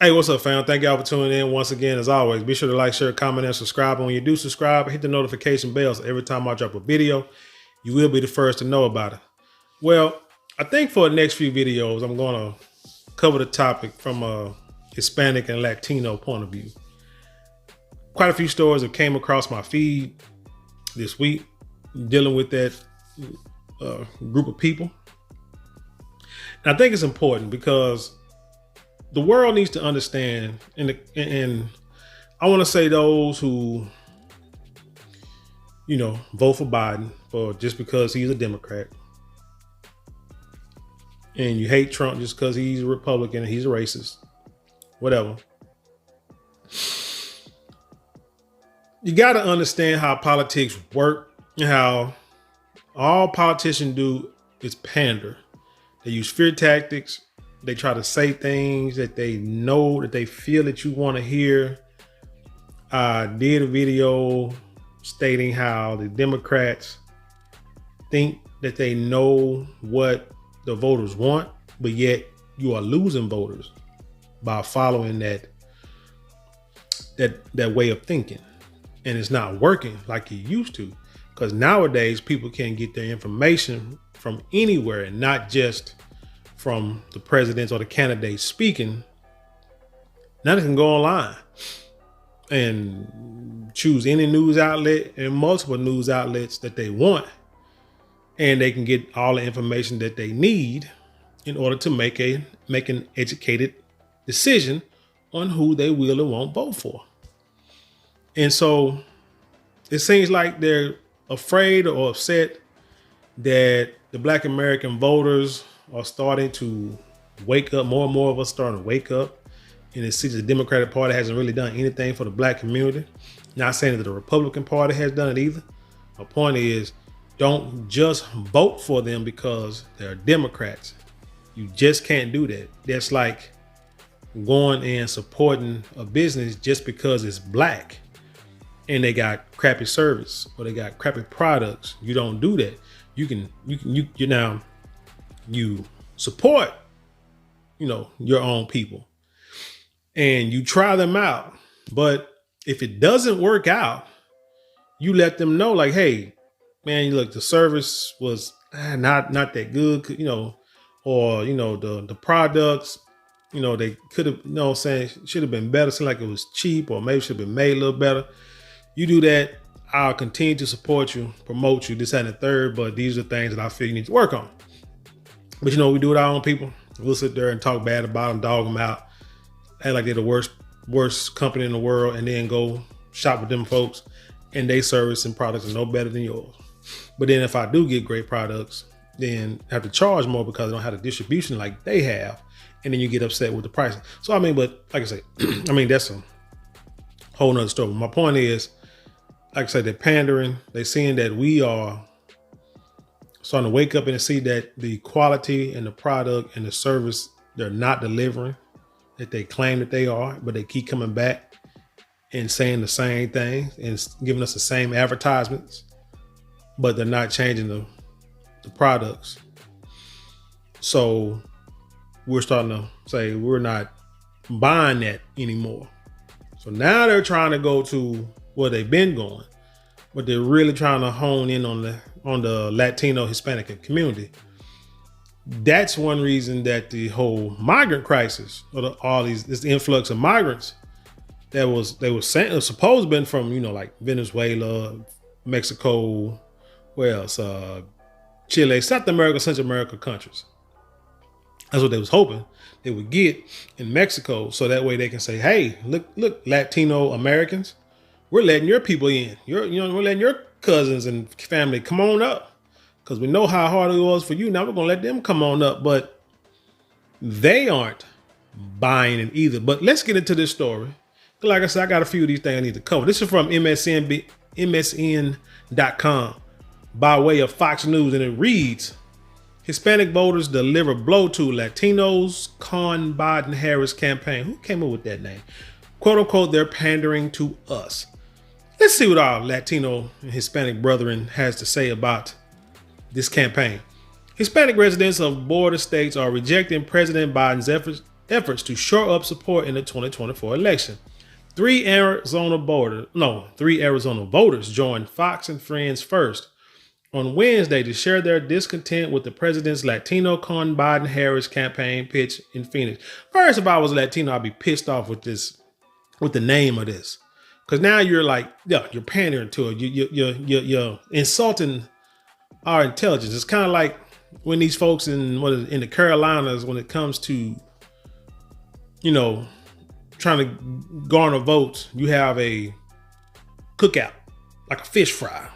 Hey, what's up, fam? Thank y'all for tuning in once again. As always, be sure to like, share, comment, and subscribe. And when you do subscribe, hit the notification bell so every time I drop a video, you will be the first to know about it. Well, I think for the next few videos, I'm going to cover the topic from a Hispanic and Latino point of view. Quite a few stories have came across my feed this week dealing with that group of people. And I think it's important because the world needs to understand, and I want to say those who, vote for Biden for just because he's a Democrat, and you hate Trump just because he's a Republican and he's a racist, whatever. You got to understand how politics work and how all politicians do is pander. They use fear tactics. They try to say things that they know, that they feel that you want to hear. I did a video stating how the Democrats think that they know what the voters want, but yet you are losing voters by following that way of thinking. And it's not working like it used to, because nowadays people can get their information from anywhere and not just from the presidents or the candidates speaking. Now they can go online and choose any news outlet and multiple news outlets that they want, and they can get all the information that they need in order to make an educated decision on who they will and won't vote for. And so it seems like they're afraid or upset that the Black American voters are starting to wake up. More and more of us starting to wake up. And it seems the Democratic Party hasn't really done anything for the Black community. Not saying that the Republican Party has done it either. My point is, don't just vote for them because they're Democrats. You just can't do that. That's like going and supporting a business just because it's Black and they got crappy service or they got crappy products. You don't do that. You support, your own people and you try them out. But if it doesn't work out, you let them know, like, hey, man, look, the service was not that good, or, the products, they could have, should have been better. Seemed like it was cheap, or maybe should have been made a little better. You do that, I'll continue to support you, promote you, this, that, and the third, but these are things that I feel you need to work on. But we do it our own people. We'll sit there and talk bad about them, dog them out, act like they're the worst company in the world, and then go shop with them folks, and they service and products are no better than yours. But then if I do get great products, then I have to charge more because I don't have the distribution like they have, and then you get upset with the pricing. So but like I say, that's a whole nother story. My point is, like I said, they're pandering. They're seeing that we are starting to wake up and see that the quality and the product and the service they're not delivering, that they claim that they are, but they keep coming back and saying the same thing and giving us the same advertisements, but they're not changing the products. So we're starting to say we're not buying that anymore. So now they're trying to go to where they've been going, but they're really trying to hone in on the Latino Hispanic community. That's one reason that the whole migrant crisis, or this influx of migrants they were saying it was supposed to have been from like Venezuela, Mexico, where else? Chile, South America, Central America countries. That's what they was hoping they would get in Mexico, so that way they can say, hey, look, Latino Americans, we're letting your people in. We're letting your cousins and family come on up, because we know how hard it was for you. Now we're gonna let them come on up, but they aren't buying it either. But let's get into this story. Like I said, I got a few of these things I need to cover. This is from MSN.com by way of Fox News, and it reads, Hispanic voters deliver blow to Latinos con Biden-Harris campaign. Who came up with that name? Quote unquote, they're pandering to us. Let's see what our Latino and Hispanic brethren has to say about this campaign. Hispanic residents of border states are rejecting President Biden's efforts to shore up support in the 2024 election. Three Arizona voters joined Fox and Friends First on Wednesday to share their discontent with the president's Latino Biden-Harris campaign pitch in Phoenix. First, if I was Latino, I'd be pissed off with the name of this. Because now you're like, yeah, you're pandering to it. You're insulting our intelligence. It's kind of like when these folks in the Carolinas, when it comes to, trying to garner votes, you have a cookout, like a fish fry,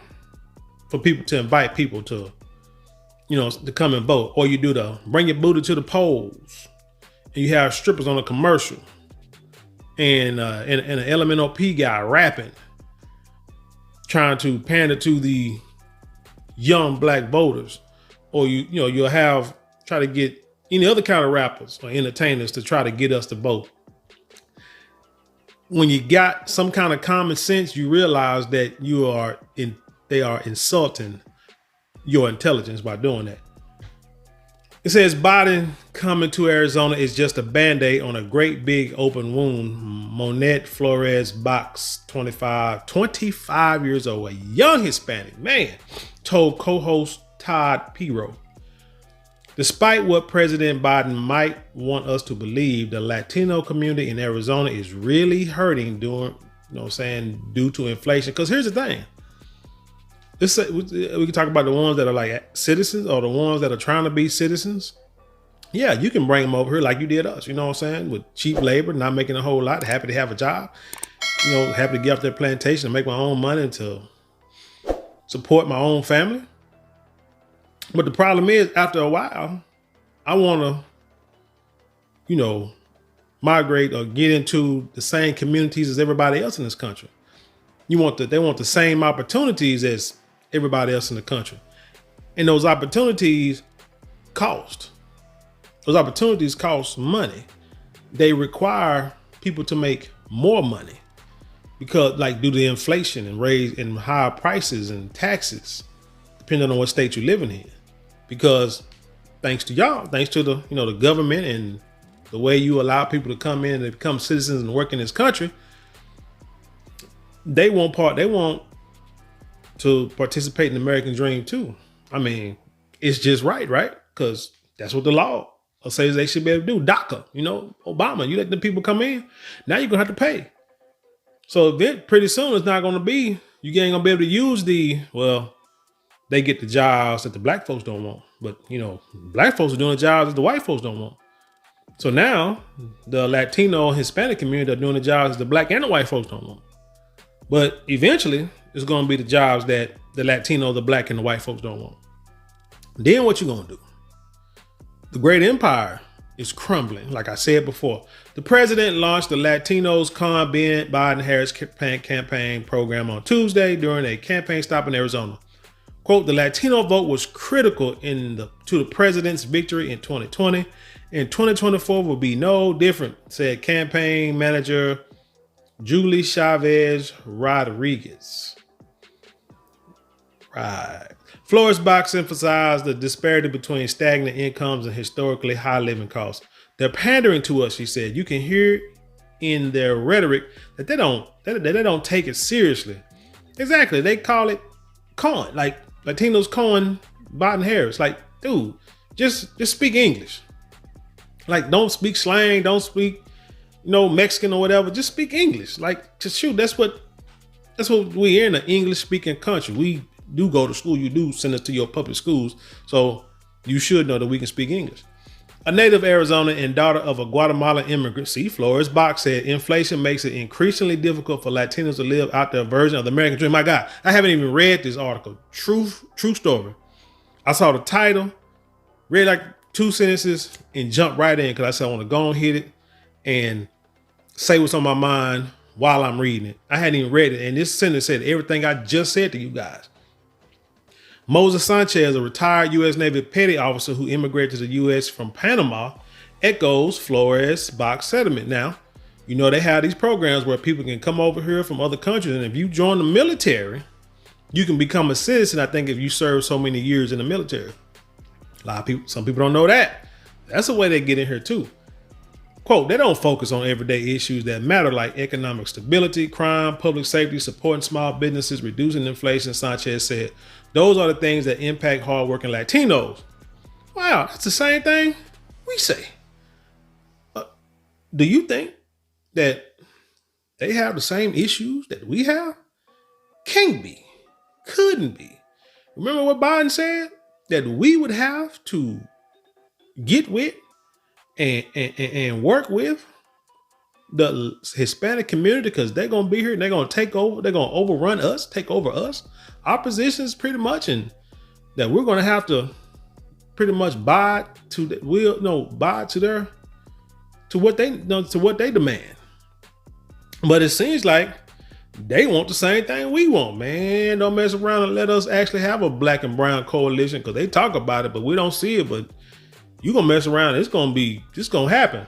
for people to invite people to, to come and vote. Or you do the bring your booty to the polls, and you have strippers on a commercial, and an LMNOP guy rapping, trying to pander to the young black voters. Or you'll try to get any other kind of rappers or entertainers to try to get us to vote. When you got some kind of common sense, you realize that they are insulting your intelligence by doing that. It says Biden coming to Arizona is just a Band-Aid on a great big open wound. Monette Flores Box, 25 years old, a young Hispanic man, told co-host Todd Pirro. Despite what President Biden might want us to believe, the Latino community in Arizona is really hurting due to inflation. Because here's the thing. We can talk about the ones that are like citizens or the ones that are trying to be citizens. Yeah, you can bring them over here like you did us, with cheap labor, not making a whole lot, happy to have a job, happy to get off their plantation and make my own money to support my own family. But the problem is, after a while, I want to, migrate or get into the same communities as everybody else in this country. They want the same opportunities as everybody else in the country. And those opportunities cost. Those opportunities cost money. They require people to make more money because, due to inflation and raise and higher prices and taxes, depending on what state you're living in. Because thanks to y'all, thanks to the the government and the way you allow people to come in and become citizens and work in this country, they want to participate in the American dream too. I mean, it's just right? Because that's what the law says they should be able to do. DACA, Obama, you let the people come in, now you're gonna have to pay. So then pretty soon it's not gonna be, you ain't gonna be able to use they get the jobs that the black folks don't want. But, black folks are doing the jobs that the white folks don't want. So now the Latino and Hispanic community are doing the jobs that the black and the white folks don't want. But eventually it's going to be the jobs that the Latino, the black and the white folks don't want. Then what you going to do? The great empire is crumbling. Like I said before, the president launched the Latinos Biden-Harris campaign program on Tuesday during a campaign stop in Arizona. Quote, the Latino vote was critical to the president's victory in 2020, and 2024 will be no different, said campaign manager Julie Chavez Rodriguez. Right. Flores Box emphasized the disparity between stagnant incomes and historically high living costs. They're pandering to us, she said. You can hear in their rhetoric that they don't take it seriously. Exactly. They call it con, like Latinos con Biden-Harris. Like, dude, just speak English. Like, don't speak slang, don't speak, Mexican or whatever. Just speak English. Like, just shoot. That's what we're in, an English speaking country. We do go to school. You do send us to your public schools. So you should know that we can speak English. A native Arizona and daughter of a Guatemalan immigrant, Flores Box, said inflation makes it increasingly difficult for Latinos to live out their version of the American dream. My God, I haven't even read this article. True story. I saw the title, read like 2 sentences and jumped right in because I said I want to go and hit it and say what's on my mind while I'm reading it. I hadn't even read it. And this sentence said everything I just said to you guys. Moses Sanchez, a retired U.S. Navy petty officer who immigrated to the U.S. from Panama, echoes Flores Box sentiment. Now, they have these programs where people can come over here from other countries. And if you join the military, you can become a citizen, I think, if you serve so many years in the military. Some people don't know that. That's a way they get in here too. Quote, they don't focus on everyday issues that matter like economic stability, crime, public safety, supporting small businesses, reducing inflation, Sanchez said. Those are the things that impact hardworking Latinos. Wow, that's the same thing we say. Do you think that they have the same issues that we have? Can't be. Couldn't be. Remember what Biden said? That we would have to get with and work with the Hispanic community because they're going to be here and they're going to take over. They're going to overrun us, take over us. Our position is pretty much and that we're going to have to pretty much buy to what they demand. But it seems like they want the same thing we want, man. Don't mess around and let us actually have a black and brown coalition because they talk about it, but we don't see it. But you gonna mess around, it's gonna happen.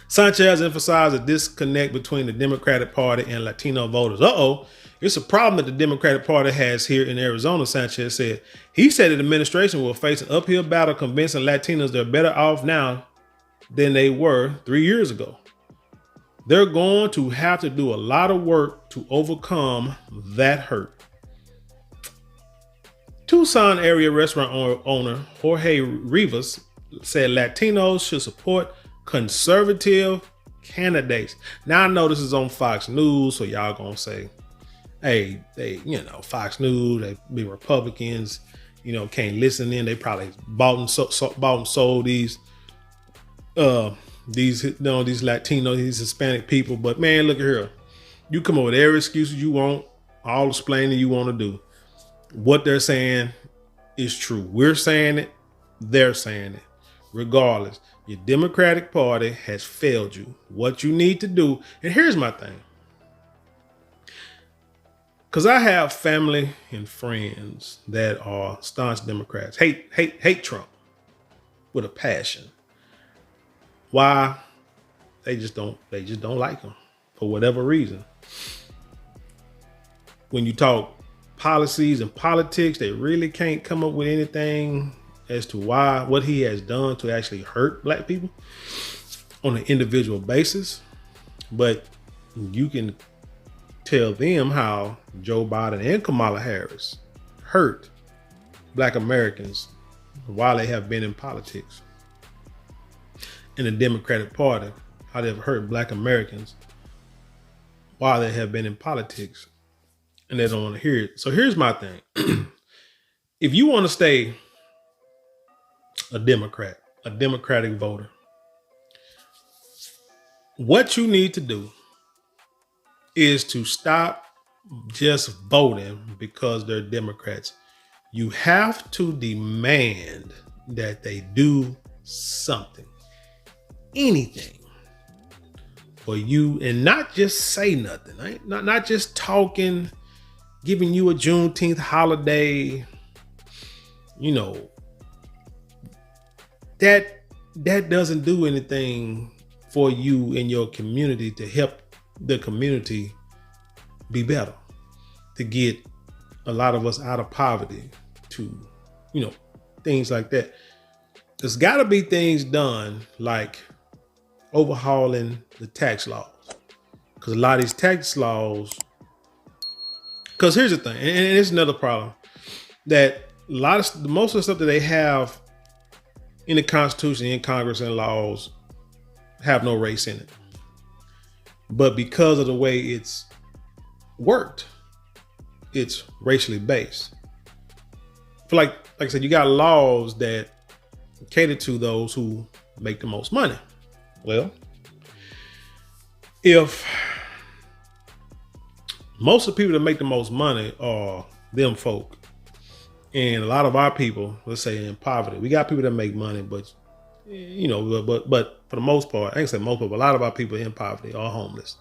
Sanchez emphasized a disconnect between the Democratic Party and Latino voters. It's a problem that the Democratic Party has here in Arizona, Sanchez said. He said the administration will face an uphill battle convincing Latinos they're better off now than they were 3 years ago. They're going to have to do a lot of work to overcome that hurt. Tucson area restaurant owner Jorge Rivas said Latinos should support conservative candidates. Now I know this is on Fox News, so y'all gonna say, hey, Fox News, they be Republicans, can't listen in. They probably bought and sold these Latino, these Hispanic people. But man, look at here. You come up with every excuse you want, all explaining you want to do. What they're saying is true. We're saying it. They're saying it. Regardless, your Democratic Party has failed you. What you need to do, and here's my thing. Because I have family and friends that are staunch Democrats, hate Trump with a passion. Why? They just don't like him for whatever reason. When you talk policies and politics, they really can't come up with anything as to what he has done to actually hurt black people on an individual basis. But you can tell them how Joe Biden and Kamala Harris hurt black Americans while they have been in politics. In the Democratic Party, how they've hurt black Americans while they have been in politics and they don't want to hear it. So here's my thing. If you want to stay a Democrat, a Democratic voter, what you need to do is to stop just voting because they're Democrats. You have to demand that they do something, anything for you, and not just say nothing, right? Not just talking, giving you a Juneteenth holiday, that doesn't do anything for you in your community to help the community be better, to get a lot of us out of poverty, to, things like that. There's got to be things done like overhauling the tax laws, because a lot of these tax laws, because here's the thing, and it's another problem, that most of the stuff that they have in the Constitution, in Congress, and laws have no race in it. But because of the way it's worked, it's racially based. Like I said, you got laws that cater to those who make the most money. Well, if most of the people that make the most money are them folk, and a lot of our people, let's say in poverty, we got people that make money, but but for the most part, I ain't say most, but a lot of our people in poverty are homeless.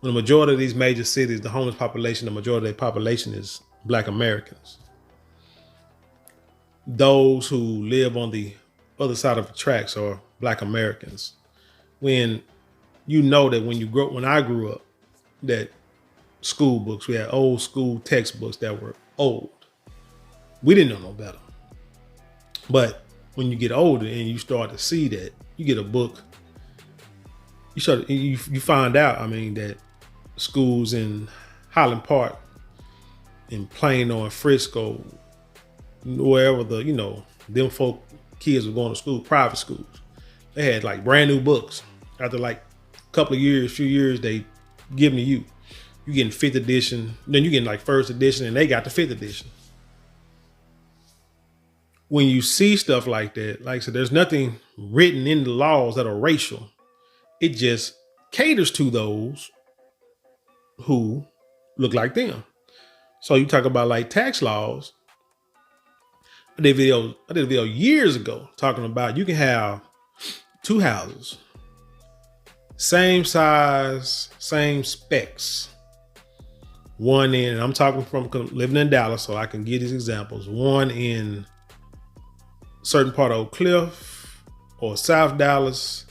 When the majority of these major cities, the homeless population, the majority of their population is Black Americans. Those who live on the other side of the tracks are Black Americans. When when I grew up, that school books, we had old school textbooks that were old. We didn't know no better. But when you get older and you start to see that, you get a book you find out, I mean, that schools in Highland Park, in Plano and Frisco, wherever them folk kids were going to school, private schools, they had like brand new books. After like a couple of years, few years, they giving to you. You getting 5th edition, then you getting like 1st edition, and they got the 5th edition. When you see stuff like that, like I said, there's nothing written in the laws that are racial. It just caters to those who look like them. So you talk about like tax laws. I did a video years ago talking about you can have 2 houses, same size, same specs. One in, and I'm talking from living in Dallas, so I can give these examples. One in certain part of Oak Cliff or South Dallas,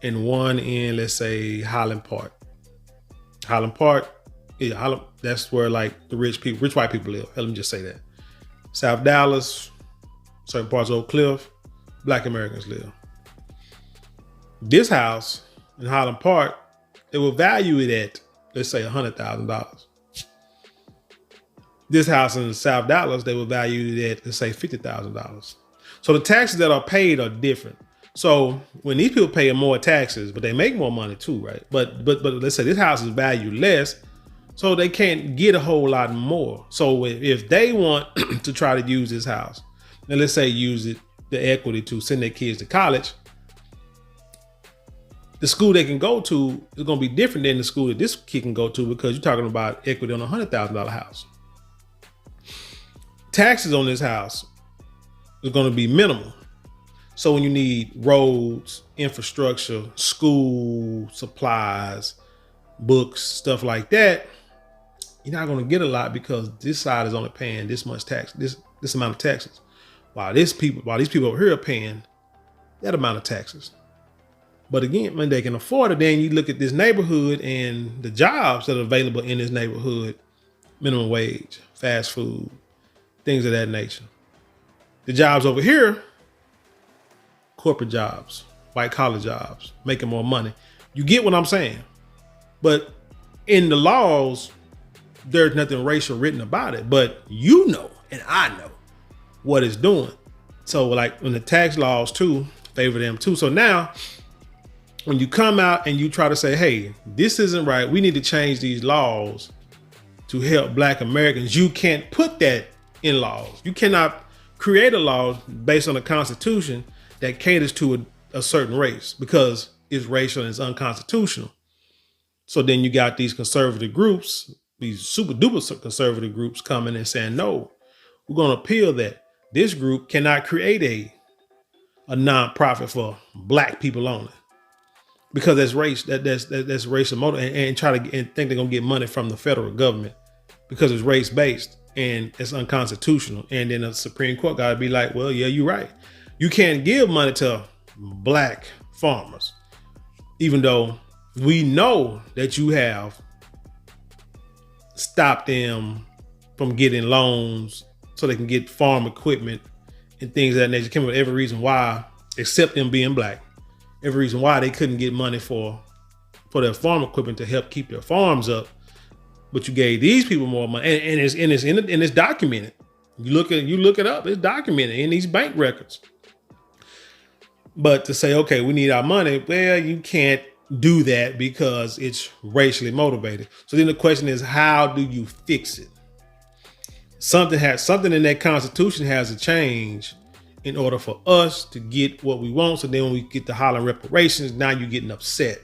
and one in, let's say, Highland Park. Highland Park, yeah, that's where like the rich white people live. Let me just say that. South Dallas, certain parts of Oak Cliff, Black Americans live. This house in Highland Park, they will value it at, let's say, $100,000. This house in South Dallas, they will value it at, let's say, $50,000. So the taxes that are paid are different. So when these people pay more taxes, but they make more money too, right? But let's say this house is valued less, so they can't get a whole lot more. So if they want to try to use this house, and let's say use the equity to send their kids to college, the school they can go to is going to be different than the school that this kid can go to, because you're talking about equity on a $100,000 house. Taxes on this house is going to be minimal. So when you need roads, infrastructure, school supplies, books, stuff like that, you're not going to get a lot, because this side is only paying this much tax, this amount of taxes, while these people over here are paying that amount of taxes. But again, when they can afford it, then you look at this neighborhood and the jobs that are available in this neighborhood: minimum wage, fast food, things of that nature. The jobs over here, corporate jobs, white collar jobs, making more money. You get what I'm saying? But in the laws, there's nothing racial written about it, but you know, and I know what it's doing. So like when the tax laws too favor them too. So now when you come out and you try to say, hey, this isn't right, we need to change these laws to help Black Americans, you can't put that in laws. You cannot create a law based on the Constitution that caters to a certain race, because it's racial and it's unconstitutional. So then you got these conservative groups, these super duper conservative groups coming and saying, no, we're going to appeal that. This group cannot create a nonprofit for Black people only, because that's race, that's racial motive, and try to think they're going to get money from the federal government because it's race based and it's unconstitutional. And then the Supreme Court got to be like, well, yeah, you're right. You can't give money to Black farmers, even though we know that you have stopped them from getting loans so they can get farm equipment and things of that nature. Came up with every reason why, except them being Black, every reason why they couldn't get money for their farm equipment to help keep their farms up. But you gave these people more money, and it's documented. You look it up, it's documented in these bank records. But to say, okay, we need our money, well, you can't do that because it's racially motivated. So then the question is, how do you fix it? Something in that Constitution has to change in order for us to get what we want. So then when we get to hollering reparations, now you're getting upset.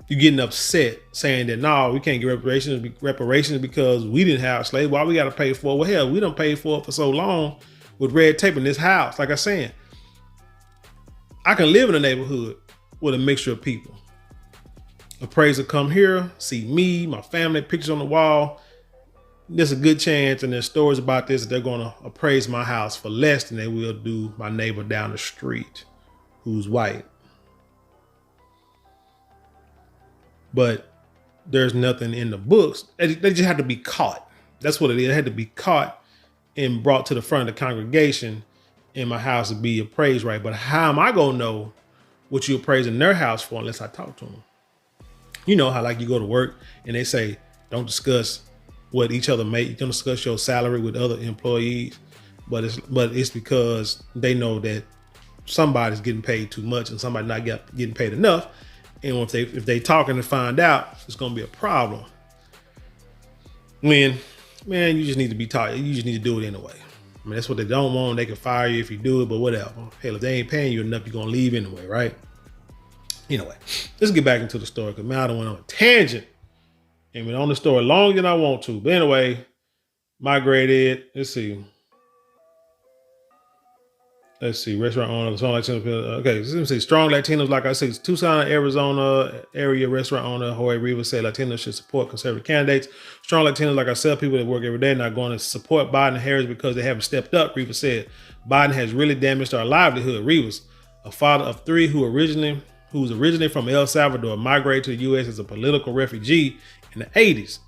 You're getting upset saying that, no, we can't get reparations because we didn't have slaves. Why we got to pay for it? Well, hell, we don't pay for it for so long with red tape in this house. Like I said, I can live in a neighborhood with a mixture of people. Appraiser come here, see me, my family, pictures on the wall. There's a good chance, and there's stories about this, that they're going to appraise my house for less than they will do my neighbor down the street who's white. But there's nothing in the books. They just have to be caught. That's what it is. They had to be caught and brought to the front of the congregation, and my house would be appraised right. But how am I going to know what you appraising their house for unless I talk to them. You know how like you go to work and they say, don't discuss what each other make. You don't discuss your salary with other employees, but it's because they know that somebody's getting paid too much and somebody not getting paid enough. And if they talking to find out, it's gonna be a problem. When, man, you just need to be taught. You just need to do it anyway. I mean, that's what they don't want. They can fire you if you do it, but whatever. Hell, if they ain't paying you enough, you're gonna leave anyway, right? Anyway, let's get back into the story because man, I don't went on a tangent and been on the story longer than I want to. But anyway, migrated. Let's see. Restaurant owners, strong Latinos. Okay, let me see. Strong Latinos, like I said, Tucson, Arizona area restaurant owner Jorge Rivas said Latinos should support conservative candidates. Strong Latinos, like I said, people that work every day, not going to support Biden and Harris because they haven't stepped up. Rivas said Biden has really damaged our livelihood. Rivas, a father of three who's originally from El Salvador, migrated to the U.S. as a political refugee in the 80s.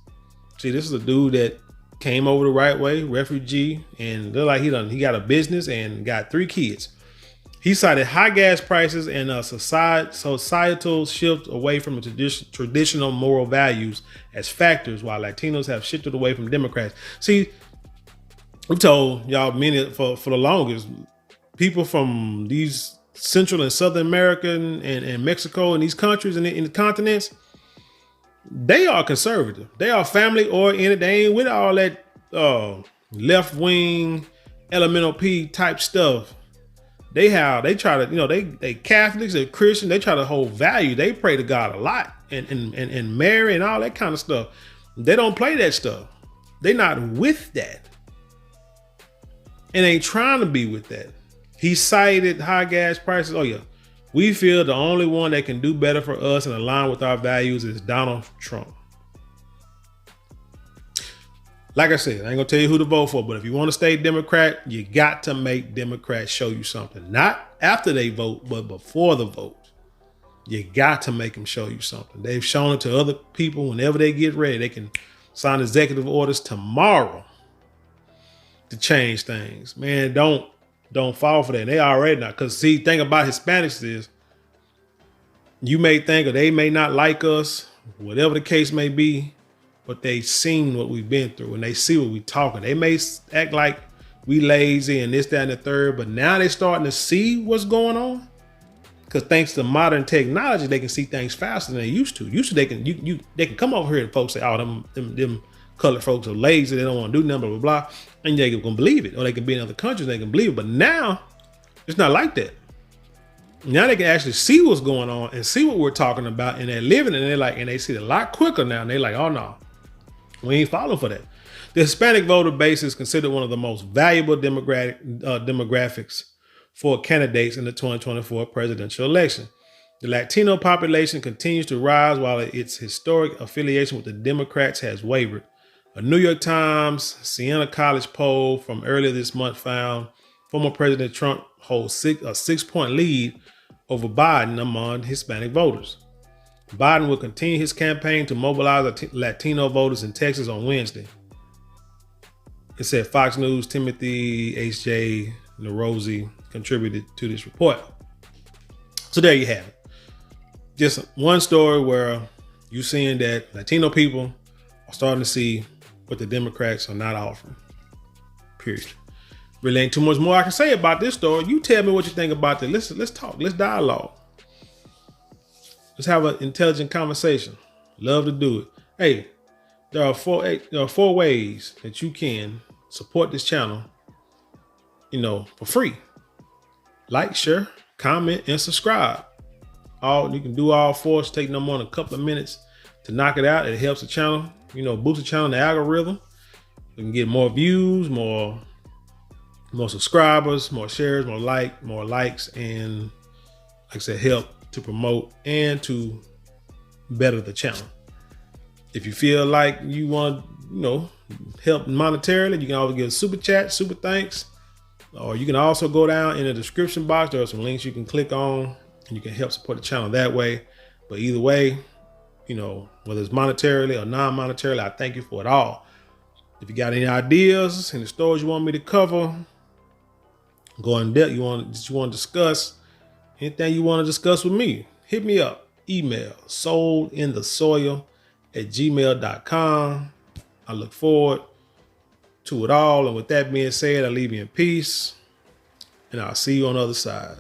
See, this is a dude that came over the right way, refugee, and they're like he got a business and got 3 kids. He cited high gas prices and a societal shift away from the traditional moral values as factors, while Latinos have shifted away from Democrats. See, we told y'all for the longest, people from these Central and Southern America and Mexico and these countries and in the continents, they are conservative. They are family oriented. They ain't with all that left wing elemental P type stuff. They try to, they Catholics, they're Christian. They try to hold value. They pray to God a lot and Mary and all that kind of stuff. They don't play that stuff. They not with that and ain't trying to be with that. He cited high gas prices. Oh yeah. We feel the only one that can do better for us and align with our values is Donald Trump. Like I said, I ain't gonna tell you who to vote for, but if you want to stay Democrat, you got to make Democrats show you something. Not after they vote, but before the vote. You got to make them show you something. They've shown it to other people whenever they get ready. They can sign executive orders tomorrow to change things. Man, don't fall for that. They already not. Because see, thing about Hispanics is you may think or they may not like us, whatever the case may be, but they seen what we've been through and they see what we talking. They may act like we lazy and this, that, and the third, but now they're starting to see what's going on. Because thanks to modern technology, they can see things faster than they used to. They can come over here and folks say, oh, them colored folks are lazy, they don't want to do nothing, blah, blah, blah. And they can believe it. Or they can be in other countries and they can believe it. But now, it's not like that. Now they can actually see what's going on and see what we're talking about, and they're living and they see it a lot quicker now. And they're like, oh no, we ain't falling for that. The Hispanic voter base is considered one of the most valuable demographics for candidates in the 2024 presidential election. The Latino population continues to rise while its historic affiliation with the Democrats has wavered. A New York Times Siena College poll from earlier this month found former President Trump holds a 6-point lead over Biden among Hispanic voters. Biden will continue his campaign to mobilize Latino voters in Texas on Wednesday. It said Fox News' Timothy H.J. Nerozzi contributed to this report. So there you have it. Just one story where you're seeing that Latino people are starting to see what the Democrats are not offering. Period. Really ain't too much more I can say about this story. You tell me what you think about this. Let's talk. Let's dialogue. Let's have an intelligent conversation. Love to do it. Hey, there are four ways that you can support this channel, for free. Like, share, comment, and subscribe. You can do all four. It's take no more than a couple of minutes to knock it out. It helps the channel, boost the channel, the algorithm. We can get more views, more subscribers, more shares, more likes, and like I said, help to promote and to better the channel. If you feel like you want to, help monetarily, you can always get a super chat, super thanks, or you can also go down in the description box. There are some links you can click on and you can help support the channel that way. But either way, whether it's monetarily or non-monetarily, I thank you for it all. If you got any ideas, any stories you want me to cover, go in depth, you want to discuss, Anything you want to discuss with me, hit me up. Email soulinthesoil@gmail.com. I look forward to it all. And with that being said, I leave you in peace. And I'll see you on the other side.